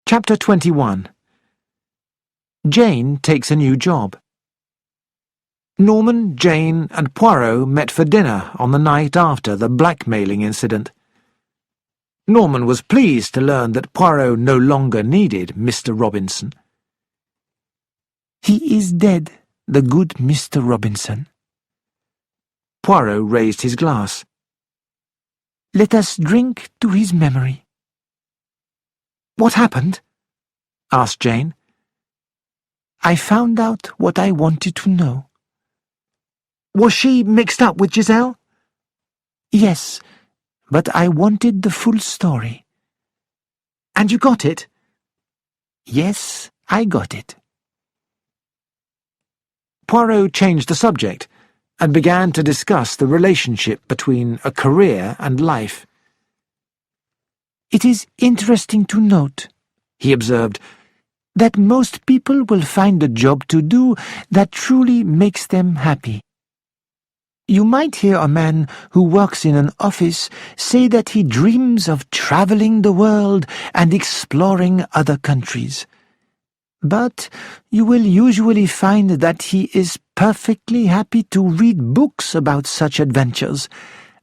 Chapter 21. Jane takes a new job. Norman, Jane, and Poirot met for dinner on the night after the blackmailing incident. Norman was pleased to learn that Poirot no longer needed Mr. Robinson. "He is dead, the good Mr. Robinson." Poirot raised his glass. "Let us drink to his memory." "What happened?" asked Jane. "I found out what I wanted to know." "Was she mixed up with Giselle?" "Yes, but I wanted the full story." "And you got it?" "Yes, I got it." Poirot changed the subject and began to discuss the relationship between a career and life. "It is interesting to note," he observed, "that most people will find a job to do that truly makes them happy. You might hear a man who works in an office say that he dreams of traveling the world and exploring other countries. But you will usually find that he is perfectly happy to read books about such adventures,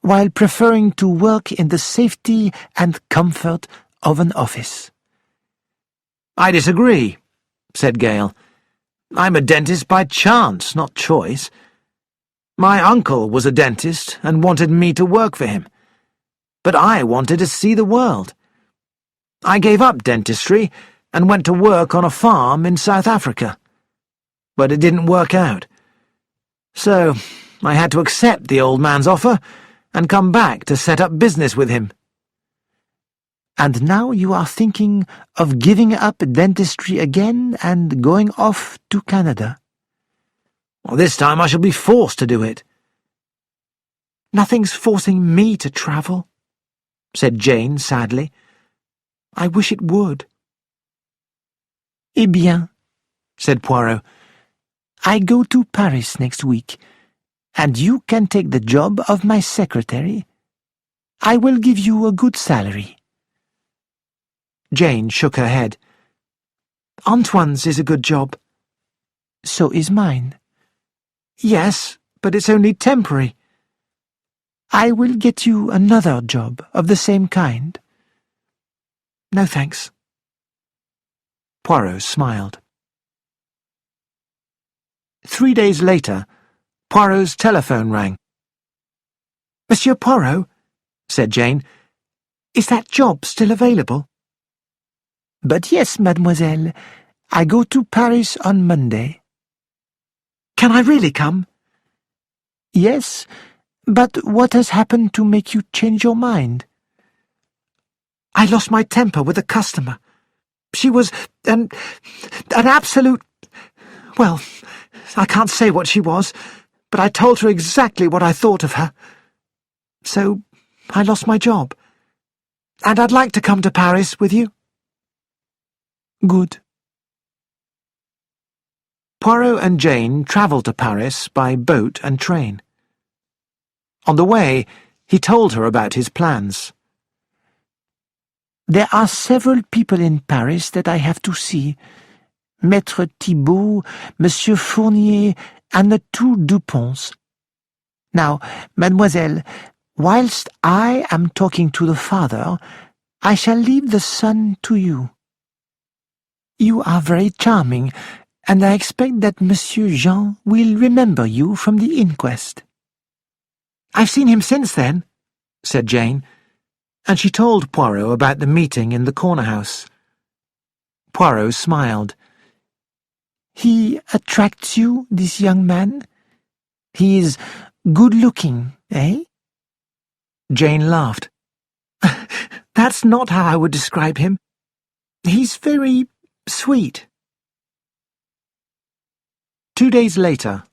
while preferring to work in the safety and comfort of an office." "I disagree," said Gale. "I'm a dentist by chance, not choice. My uncle was a dentist and wanted me to work for him. But I wanted to see the world. I gave up dentistry and went to work on a farm in South Africa. But it didn't work out. So I had to accept the old man's offer and come back to set up business with him." "And now you are thinking of giving up dentistry again and going off to Canada?" "Well, this time I shall be forced to do it." "Nothing's forcing me to travel," said Jane sadly. "I wish it would." "Eh bien," said Poirot, "I go to Paris next week, and you can take the job of my secretary. I will give you a good salary." Jane shook her head. "Antoine's is a good job." "So is mine." "Yes, but it's only temporary." "I will get you another job of the same kind." "No, thanks." Poirot smiled. 3 days later, Poirot's telephone rang. "Monsieur Poirot," said Jane, "is that job still available?" "But yes, mademoiselle. I go to Paris on Monday." "Can I really come?" "Yes, but what has happened to make you change your mind?" "I lost my temper with a customer. She was an absolute... Well, I can't say what she was, but I told her exactly what I thought of her. So I lost my job. And I'd like to come to Paris with you." "Good." Poirot and Jane travelled to Paris by boat and train. On the way, he told her about his plans. "There are several people in Paris that I have to see. Maître Thibault, Monsieur Fournier, and the 2 Duponts. Now, mademoiselle, whilst I am talking to the father, I shall leave the son to you. You are very charming, and I expect that Monsieur Jean will remember you from the inquest." "I've seen him since then," said Jane, and she told Poirot about the meeting in the corner house. Poirot smiled. "He attracts you, this young man? He is good-looking, eh?" Jane laughed. "That's not how I would describe him. He's very sweet." 2 days later,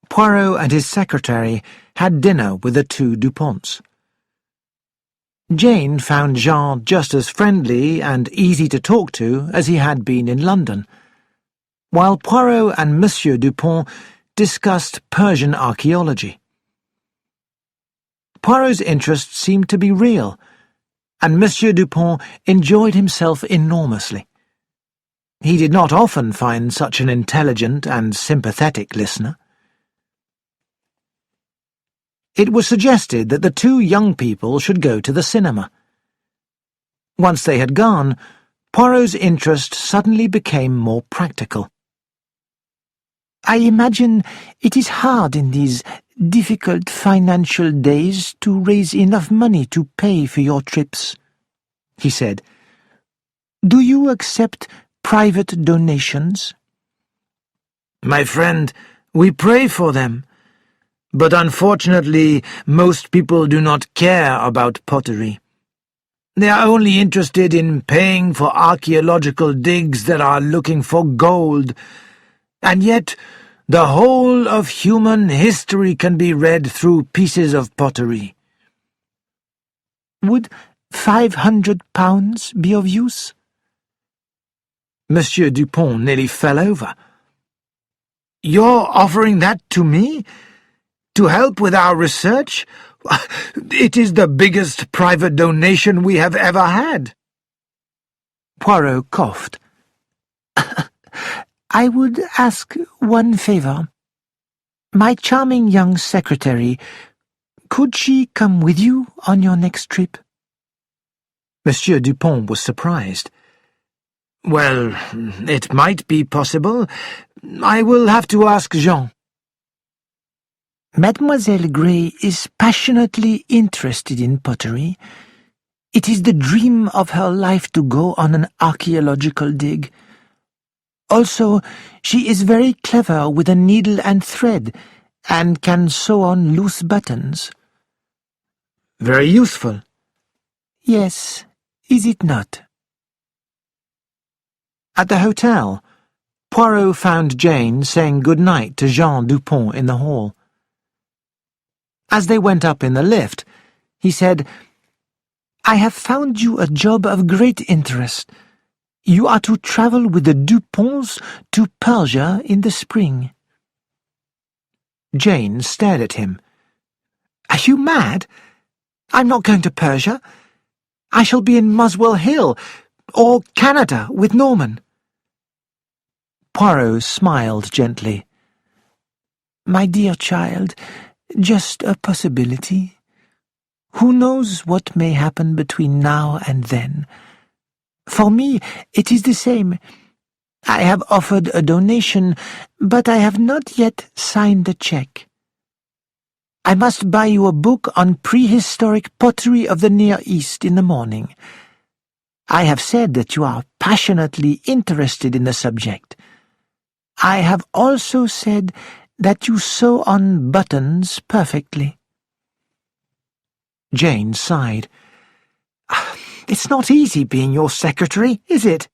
Poirot and his secretary had dinner with the 2 Duponts. Jane found Jean just as friendly and easy to talk to as he had been in London, while Poirot and Monsieur Dupont discussed Persian archaeology. Poirot's interest seemed to be real, and Monsieur Dupont enjoyed himself enormously. He did not often find such an intelligent and sympathetic listener. It was suggested that the two young people should go to the cinema. Once they had gone, Poirot's interest suddenly became more practical. I imagine it is hard in these difficult financial days to raise enough money to pay for your trips, he said. Do you accept private donations? My friend, we pray for them. But unfortunately, most people do not care about pottery. They are only interested in paying for archaeological digs that are looking for gold. And yet, the whole of human history can be read through pieces of pottery. Would £500 be of use? Monsieur Dupont nearly fell over. You're offering that to me? To help with our research? It is the biggest private donation we have ever had. Poirot coughed. I would ask one favour. My charming young secretary, could she come with you on your next trip? Monsieur Dupont was surprised. Well, it might be possible. I will have to ask Jean. Mademoiselle Gray is passionately interested in pottery. It is the dream of her life to go on an archaeological dig. Also, she is very clever with a needle and thread, and can sew on loose buttons. Very useful. Yes, is it not? At the hotel, Poirot found Jane saying good night to Jean Dupont in the hall. As they went up in the lift, he said, I have found you a job of great interest. You are to travel with the Duponts to Persia in the spring. Jane stared at him. Are you mad? I'm not going to Persia. I shall be in Muswell Hill, or Canada with Norman. Poirot smiled gently. My dear child, just a possibility. Who knows what may happen between now and then? For me, it is the same. I have offered a donation, but I have not yet signed the check. I must buy you a book on prehistoric pottery of the Near East in the morning. I have said that you are passionately interested in the subject. I have also said that you sew on buttons perfectly. Jane sighed. It's not easy being your secretary, is it?